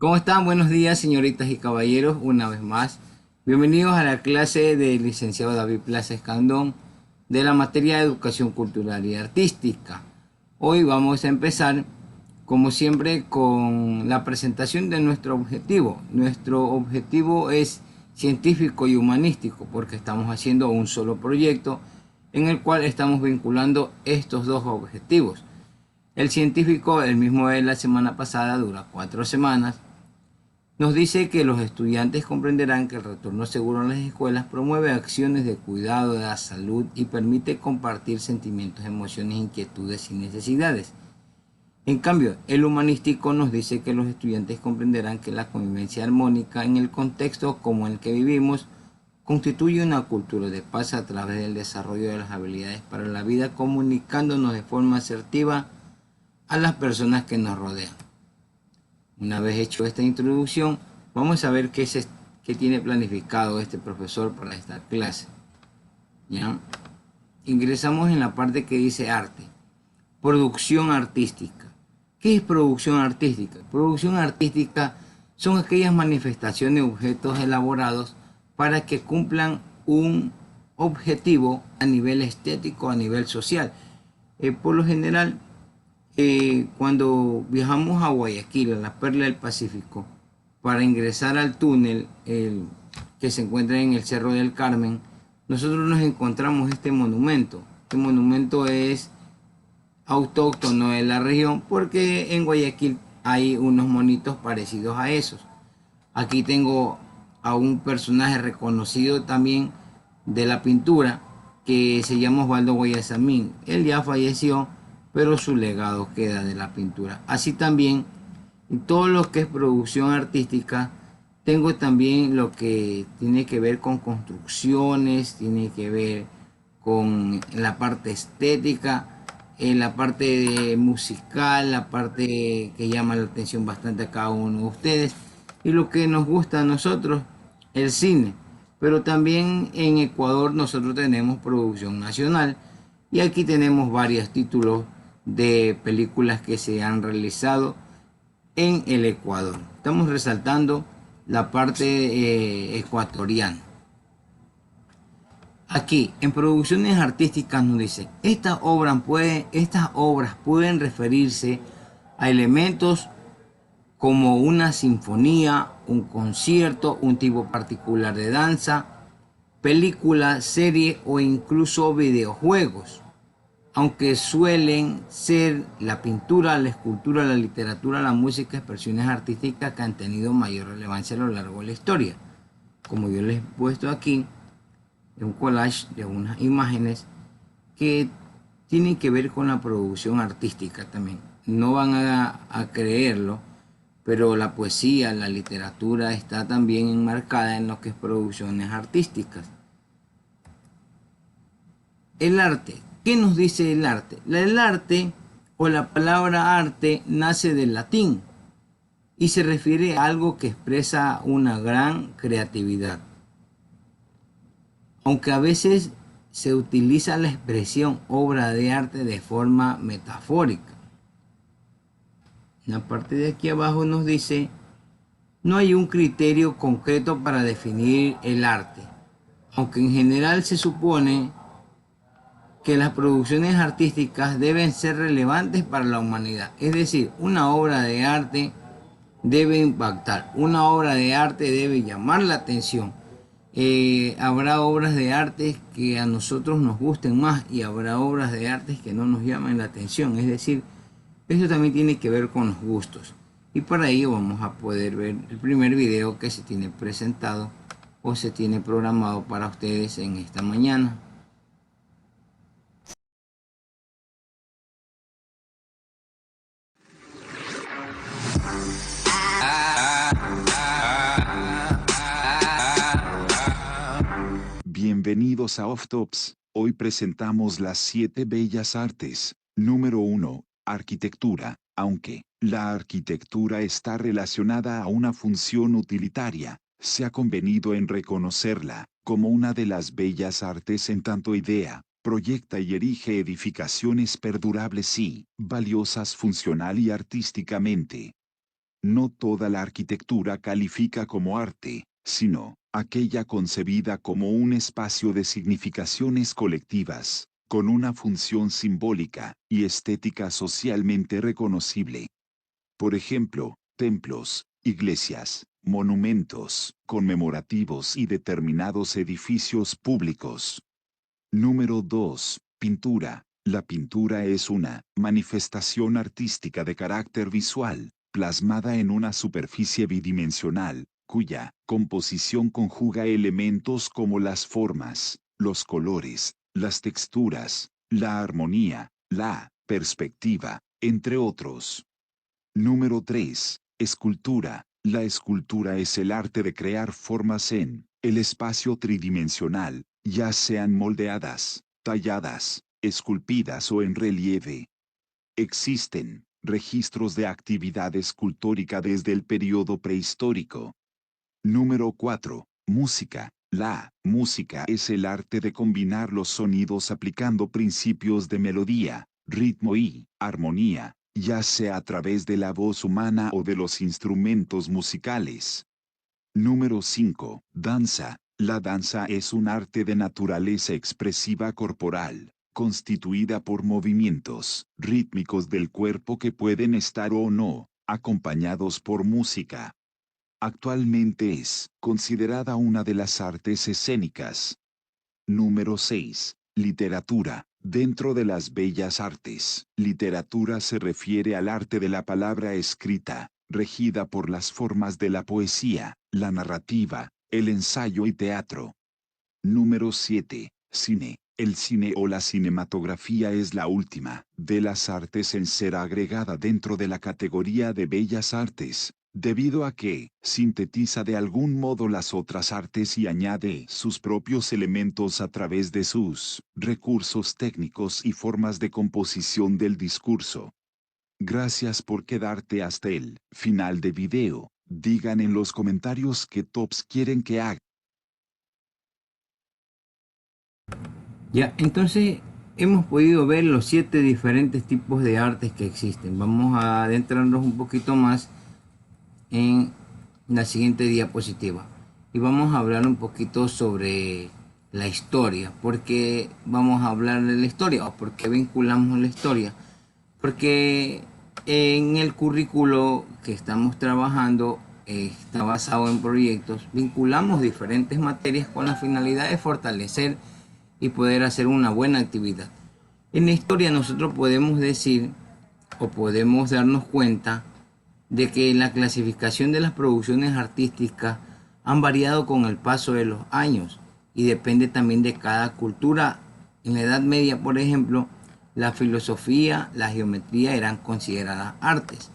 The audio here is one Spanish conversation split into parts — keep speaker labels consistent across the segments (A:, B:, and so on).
A: ¿Cómo están? Buenos días, señoritas y caballeros, una vez más. Bienvenidos a la clase del licenciado David Plaza Escandón de la materia de Educación Cultural y Artística. Hoy vamos a empezar, como siempre, con la presentación de nuestro objetivo. Nuestro objetivo es científico y humanístico porque estamos haciendo un solo proyecto en el cual estamos vinculando estos dos objetivos. El científico, el mismo de la semana pasada, dura 4 semanas. Nos dice que los estudiantes comprenderán que el retorno seguro a las escuelas promueve acciones de cuidado de la salud y permite compartir sentimientos, emociones, inquietudes y necesidades. En cambio, el humanístico nos dice que los estudiantes comprenderán que la convivencia armónica en el contexto como el que vivimos constituye una cultura de paz a través del desarrollo de las habilidades para la vida, comunicándonos de forma asertiva a las personas que nos rodean. Una vez hecho esta introducción, vamos a ver qué tiene planificado este profesor para esta clase. ¿Ya? Ingresamos en la parte que dice arte. Producción artística. ¿Qué es producción artística? Producción artística son aquellas manifestaciones de objetos elaborados para que cumplan un objetivo a nivel estético, a nivel social. Por lo general, cuando viajamos a Guayaquil, a la Perla del Pacífico, para ingresar al túnel que se encuentra en el Cerro del Carmen, nosotros nos encontramos este monumento. Este monumento es autóctono de la región porque en Guayaquil hay unos monitos parecidos a esos. Aquí tengo a un personaje reconocido también de la pintura que se llama Osvaldo Guayasamín. Él ya falleció, pero su legado queda de la pintura. Así también, en todo lo que es producción artística, tengo también lo que tiene que ver con construcciones, tiene que ver con la parte estética, en la parte musical, la parte que llama la atención bastante a cada uno de ustedes, y lo que nos gusta a nosotros, el cine. Pero también en Ecuador nosotros tenemos producción nacional y aquí tenemos varios títulos de películas que se han realizado en el Ecuador. Estamos resaltando la parte ecuatoriana. Aquí, en producciones artísticas nos dice, estas obras pueden referirse a elementos como una sinfonía, un concierto, un tipo particular de danza, película, serie o incluso videojuegos, aunque suelen ser la pintura, la escultura, la literatura, la música, expresiones artísticas que han tenido mayor relevancia a lo largo de la historia. Como yo les he puesto aquí, un collage de unas imágenes que tienen que ver con la producción artística también. No van a creerlo, pero la poesía, la literatura está también enmarcada en lo que es producciones artísticas. El arte. ¿Qué nos dice el arte? El arte o la palabra arte nace del latín y se refiere a algo que expresa una gran creatividad. Aunque a veces se utiliza la expresión obra de arte de forma metafórica. En la parte de aquí abajo nos dice, no hay un criterio concreto para definir el arte, aunque en general se supone que las producciones artísticas deben ser relevantes para la humanidad. Es decir, una obra de arte debe impactar, una obra de arte debe llamar la atención. Habrá obras de arte que a nosotros nos gusten más y habrá obras de arte que no nos llamen la atención. Es decir, eso también tiene que ver con los gustos. Y para ello vamos a poder ver el primer video que se tiene presentado o se tiene programado para ustedes en esta mañana.
B: Bienvenidos a Off Tops. Hoy presentamos las 7 bellas artes. Número 1. Arquitectura. Aunque la arquitectura está relacionada a una función utilitaria, se ha convenido en reconocerla como una de las bellas artes en tanto idea, proyecta y erige edificaciones perdurables y valiosas funcional y artísticamente. No toda la arquitectura califica como arte, sino aquella concebida como un espacio de significaciones colectivas, con una función simbólica y estética socialmente reconocible. Por ejemplo, templos, iglesias, monumentos, conmemorativos y determinados edificios públicos. Número 2. Pintura. La pintura es una manifestación artística de carácter visual, plasmada en una superficie bidimensional, cuya composición conjuga elementos como las formas, los colores, las texturas, la armonía, la perspectiva, entre otros. Número 3. Escultura. La escultura es el arte de crear formas en el espacio tridimensional, ya sean moldeadas, talladas, esculpidas o en relieve. Existen registros de actividad escultórica desde el periodo prehistórico. Número 4. Música. La música es el arte de combinar los sonidos aplicando principios de melodía, ritmo y armonía, ya sea a través de la voz humana o de los instrumentos musicales. Número 5. Danza. La danza es un arte de naturaleza expresiva corporal, constituida por movimientos rítmicos del cuerpo que pueden estar o no acompañados por música. Actualmente es considerada una de las artes escénicas. Número 6. Literatura. Dentro de las bellas artes, literatura se refiere al arte de la palabra escrita, regida por las formas de la poesía, la narrativa, el ensayo y teatro. Número 7. Cine. El cine o la cinematografía es la última de las artes en ser agregada dentro de la categoría de bellas artes, debido a que sintetiza de algún modo las otras artes y añade sus propios elementos a través de sus recursos técnicos y formas de composición del discurso. Gracias por quedarte hasta el final de video. Digan en los comentarios qué tops quieren que haga.
A: Ya, entonces hemos podido ver los 7 diferentes tipos de artes que existen. Vamos a adentrarnos un poquito más en la siguiente diapositiva y vamos a hablar un poquito sobre la historia. Porque vamos a hablar de la historia o porque vinculamos la historia, porque en el currículo que estamos trabajando está basado en proyectos. Vinculamos diferentes materias con la finalidad de fortalecer y poder hacer una buena actividad. En la historia nosotros podemos decir o podemos darnos cuenta de que la clasificación de las producciones artísticas han variado con el paso de los años y depende también de cada cultura. En la Edad Media, por ejemplo, la filosofía, la geometría eran consideradas artes.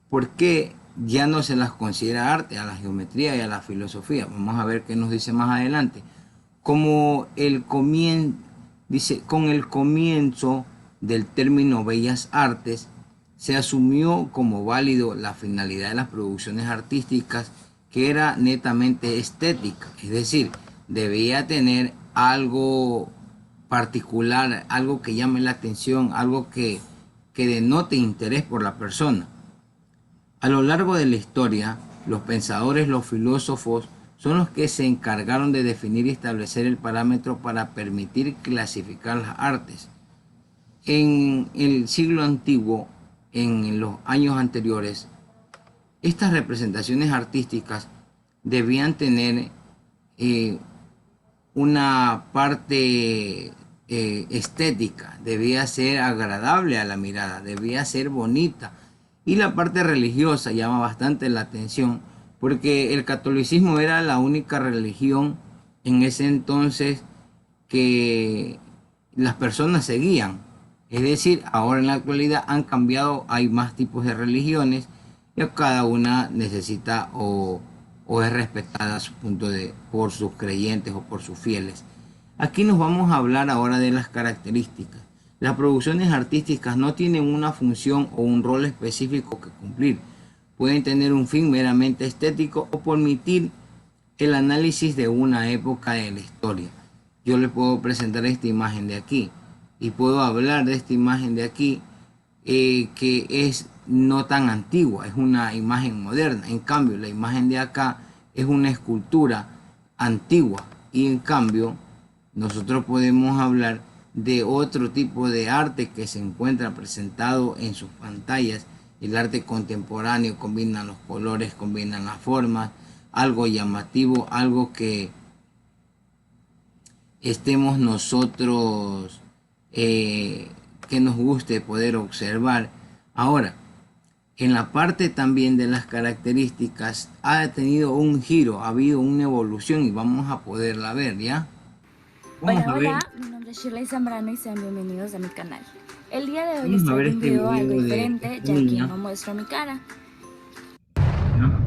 A: ¿Por qué ya no se las considera arte a la geometría y a la filosofía? Vamos a ver qué nos dice más adelante. Como dice, con el comienzo del término bellas artes, se asumió como válido la finalidad de las producciones artísticas, que era netamente estética, es decir, debía tener algo particular, algo que llame la atención, algo que denote interés por la persona. A lo largo de la historia, los pensadores, los filósofos, son los que se encargaron de definir y establecer el parámetro para permitir clasificar las artes. En el siglo antiguo, en los años anteriores, estas representaciones artísticas debían tener una parte estética, debía ser agradable a la mirada, debía ser bonita. Y la parte religiosa llama bastante la atención, porque el catolicismo era la única religión en ese entonces que las personas seguían. Es decir, ahora en la actualidad han cambiado, hay más tipos de religiones y cada una necesita o es respetada a su por sus creyentes o por sus fieles. Aquí nos vamos a hablar ahora de las características. Las producciones artísticas no tienen una función o un rol específico que cumplir. Pueden tener un fin meramente estético o permitir el análisis de una época de la historia. Yo les puedo presentar esta imagen de aquí y puedo hablar de esta imagen de aquí que es no tan antigua, es una imagen moderna. En cambio, la imagen de acá es una escultura antigua, y en cambio nosotros podemos hablar de otro tipo de arte que se encuentra presentado en sus pantallas. El arte contemporáneo combina los colores, combina las formas, algo llamativo, algo que estemos nosotros, que nos guste poder observar. Ahora, en la parte también de las características ha tenido un giro, ha habido una evolución y vamos a poderla ver, ¿ya? Vamos
C: Hola,
A: a ver,
C: hola, mi nombre es Shirley Zambrano y sean bienvenidos a mi canal. El día de hoy les
A: vamos a ver
C: traigo un
A: este
C: video algo
A: video de
C: diferente,
A: esta
C: ya que
A: niña,
C: no muestro mi cara.
A: ¿ya?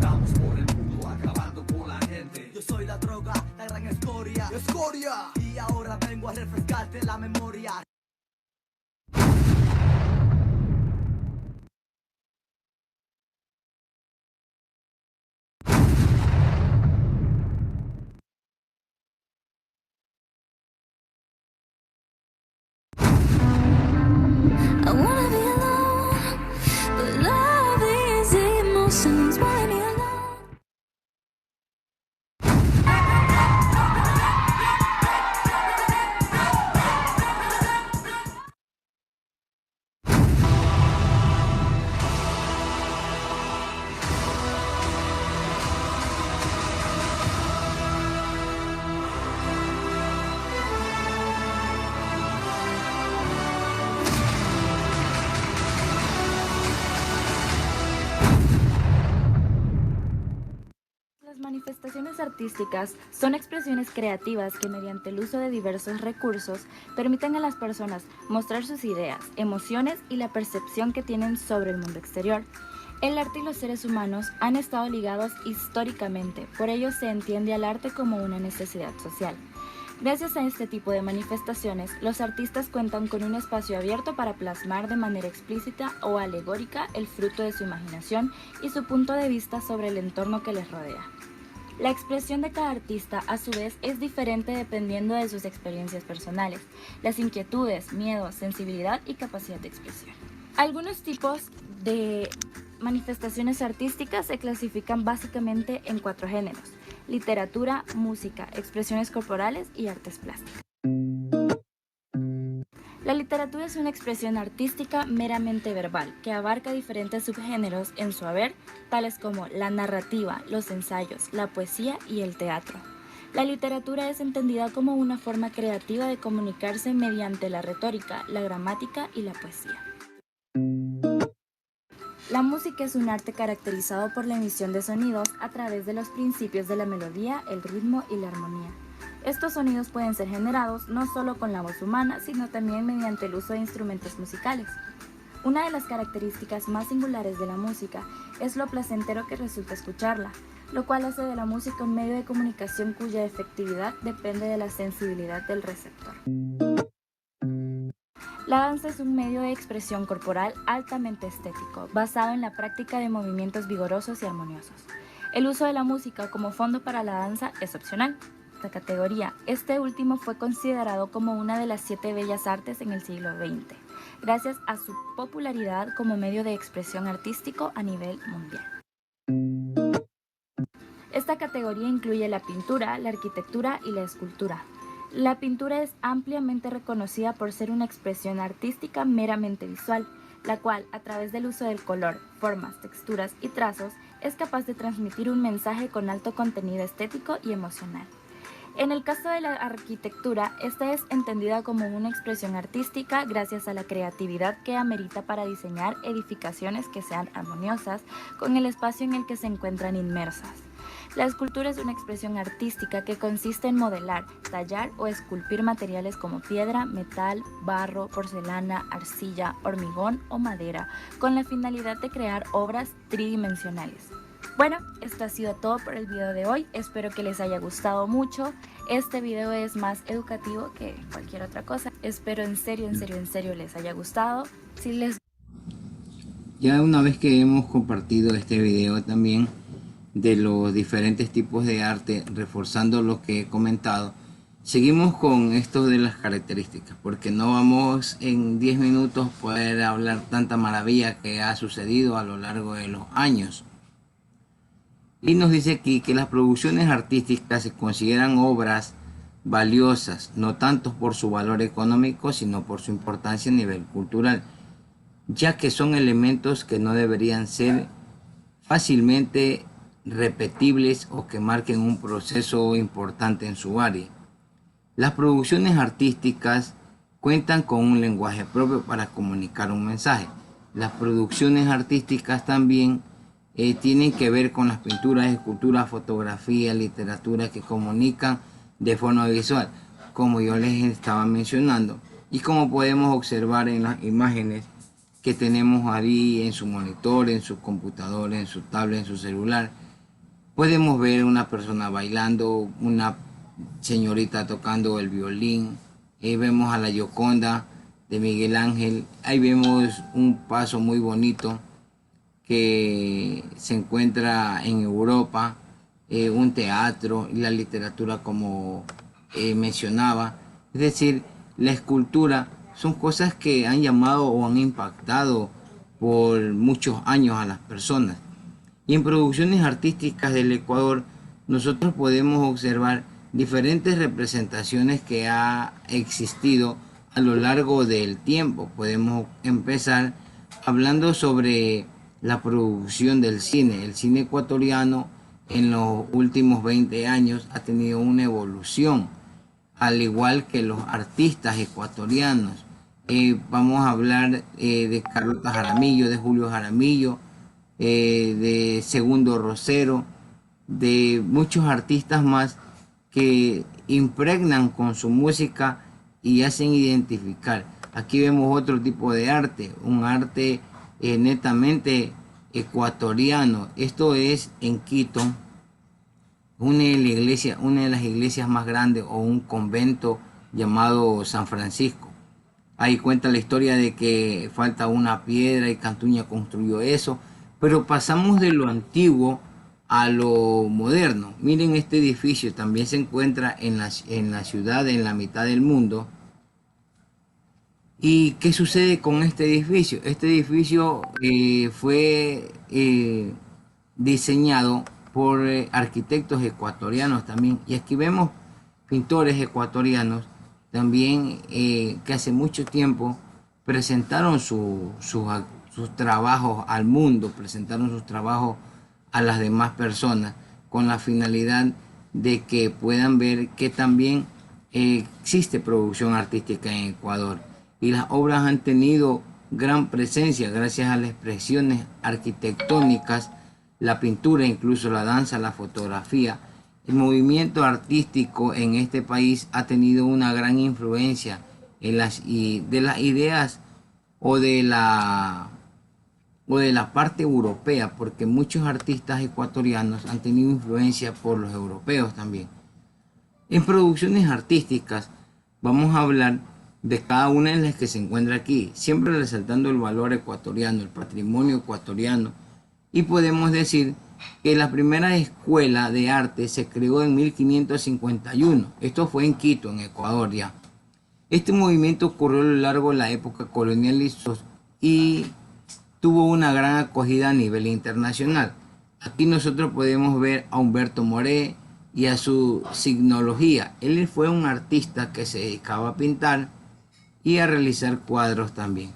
D: Vamos por el mundo acabando con la gente. Yo soy la droga, la gran escoria. ¡Escoria! Y ahora vengo a refrescarte la memoria.
C: I wanna be alone, but love is emotions when you're alone. Las manifestaciones artísticas son expresiones creativas que mediante el uso de diversos recursos permiten a las personas mostrar sus ideas, emociones y la percepción que tienen sobre el mundo exterior. El arte y los seres humanos han estado ligados históricamente, por ello se entiende al arte como una necesidad social. Gracias a este tipo de manifestaciones, los artistas cuentan con un espacio abierto para plasmar de manera explícita o alegórica el fruto de su imaginación y su punto de vista sobre el entorno que les rodea. La expresión de cada artista, a su vez, es diferente dependiendo de sus experiencias personales, las inquietudes, miedos, sensibilidad y capacidad de expresión. Algunos tipos de manifestaciones artísticas se clasifican básicamente en 4 géneros: literatura, música, expresiones corporales y artes plásticas. La literatura es una expresión artística meramente verbal, que abarca diferentes subgéneros en su haber, tales como la narrativa, los ensayos, la poesía y el teatro. La literatura es entendida como una forma creativa de comunicarse mediante la retórica, la gramática y la poesía. La música es un arte caracterizado por la emisión de sonidos a través de los principios de la melodía, el ritmo y la armonía. Estos sonidos pueden ser generados no solo con la voz humana, sino también mediante el uso de instrumentos musicales. Una de las características más singulares de la música es lo placentero que resulta escucharla, lo cual hace de la música un medio de comunicación cuya efectividad depende de la sensibilidad del receptor. La danza es un medio de expresión corporal altamente estético, basado en la práctica de movimientos vigorosos y armoniosos. El uso de la música como fondo para la danza es opcional. Categoría. Este último fue considerado como una de las 7 bellas artes en el siglo XX, gracias a su popularidad como medio de expresión artístico a nivel mundial. Esta categoría incluye la pintura, la arquitectura y la escultura. La pintura es ampliamente reconocida por ser una expresión artística meramente visual, la cual, a través del uso del color, formas, texturas y trazos, es capaz de transmitir un mensaje con alto contenido estético y emocional. En el caso de la arquitectura, esta es entendida como una expresión artística gracias a la creatividad que amerita para diseñar edificaciones que sean armoniosas con el espacio en el que se encuentran inmersas. La escultura es una expresión artística que consiste en modelar, tallar o esculpir materiales como piedra, metal, barro, porcelana, arcilla, hormigón o madera, con la finalidad de crear obras tridimensionales. Bueno, esto ha sido todo por el video de hoy, espero que les haya gustado mucho. Este video es más educativo que cualquier otra cosa, espero en serio les haya gustado. Si les
A: Ya una vez que hemos compartido este video también de los diferentes tipos de arte, reforzando lo que he comentado, seguimos con esto de las características, porque no vamos en 10 minutos poder hablar tanta maravilla que ha sucedido a lo largo de los años. Y nos dice aquí que las producciones artísticas se consideran obras valiosas, no tanto por su valor económico, sino por su importancia a nivel cultural, ya que son elementos que no deberían ser fácilmente repetibles o que marquen un proceso importante en su área. Las producciones artísticas cuentan con un lenguaje propio para comunicar un mensaje. Las producciones artísticas también tienen que ver con las pinturas, esculturas, fotografía, literatura que comunican de forma visual, como yo les estaba mencionando, y como podemos observar en las imágenes que tenemos ahí en su monitor, en su computadora, en su tablet, en su celular. Podemos ver una persona bailando, una señorita tocando el violín, vemos a la Gioconda de Miguel Ángel, ahí vemos un paso muy bonito que se encuentra en Europa, un teatro y la literatura como mencionaba. Es decir, la escultura son cosas que han llamado o han impactado por muchos años a las personas. Y en producciones artísticas del Ecuador nosotros podemos observar diferentes representaciones que ha existido a lo largo del tiempo. Podemos empezar hablando sobre la producción del cine. El cine ecuatoriano en los últimos 20 años ha tenido una evolución, al igual que los artistas ecuatorianos. Vamos a hablar de Carlota Jaramillo, de Julio Jaramillo, de Segundo Rosero, de muchos artistas más que impregnan con su música y hacen identificar. Aquí vemos otro tipo de arte, un arte netamente ecuatoriano. Esto es en Quito, una de las iglesias más grandes, o un convento llamado San Francisco. Ahí cuenta la historia de que falta una piedra y Cantuña construyó eso, pero pasamos de lo antiguo a lo moderno. Miren, este edificio también se encuentra en la ciudad, en la mitad del mundo. ¿Y qué sucede con este edificio? Este edificio fue diseñado por arquitectos ecuatorianos también. Y aquí vemos pintores ecuatorianos también que hace mucho tiempo presentaron sus trabajos al mundo, presentaron sus trabajos a las demás personas con la finalidad de que puedan ver que también existe producción artística en Ecuador. Y las obras han tenido gran presencia gracias a las expresiones arquitectónicas, la pintura, incluso la danza, la fotografía. El movimiento artístico en este país ha tenido una gran influencia de las ideas o de la parte europea, porque muchos artistas ecuatorianos han tenido influencia por los europeos también. En producciones artísticas vamos a hablar de cada una de las que se encuentra aquí, siempre resaltando el valor ecuatoriano, el patrimonio ecuatoriano, y podemos decir que la primera escuela de arte se creó en 1551. Esto fue en Quito, en Ecuador ya. Este movimiento ocurrió a lo largo de la época colonial y tuvo una gran acogida a nivel internacional. Aquí nosotros podemos ver a Humberto Moré y a su signología. Él fue un artista que se dedicaba a pintar y a realizar cuadros también.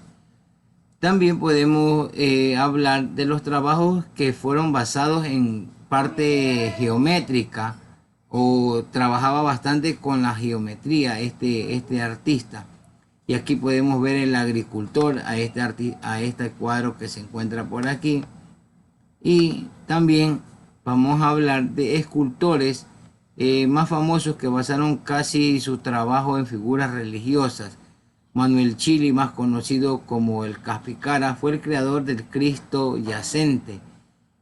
A: También podemos hablar de los trabajos que fueron basados en parte geométrica, o trabajaba bastante con la geometría este artista. Y aquí podemos ver el agricultor, a este cuadro que se encuentra por aquí. Y también vamos a hablar de escultores más famosos que basaron casi su trabajo en figuras religiosas. Manuel Chili, más conocido como el Caspicara, fue el creador del Cristo yacente.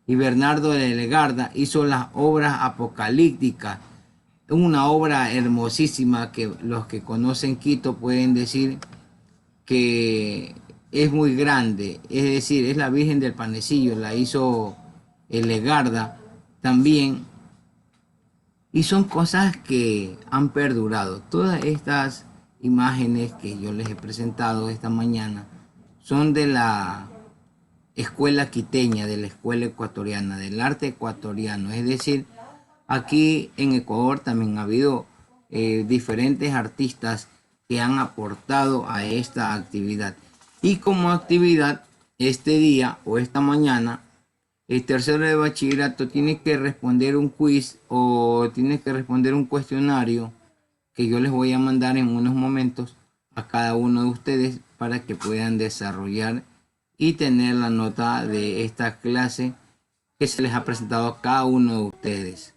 A: Y Bernardo de Legarda hizo las obras apocalípticas, una obra hermosísima que los que conocen Quito pueden decir que es muy grande, es decir, es la Virgen del Panecillo, la hizo el Legarda también, y son cosas que han perdurado. Todas estas imágenes que yo les he presentado esta mañana son de la escuela quiteña, de la escuela ecuatoriana, del arte ecuatoriano, es decir, aquí en Ecuador también ha habido diferentes artistas que han aportado a esta actividad. Y como actividad, este día o esta mañana, el tercero de bachillerato tiene que responder un quiz o tiene que responder un cuestionario que yo les voy a mandar en unos momentos a cada uno de ustedes para que puedan desarrollar y tener la nota de esta clase que se les ha presentado a cada uno de ustedes.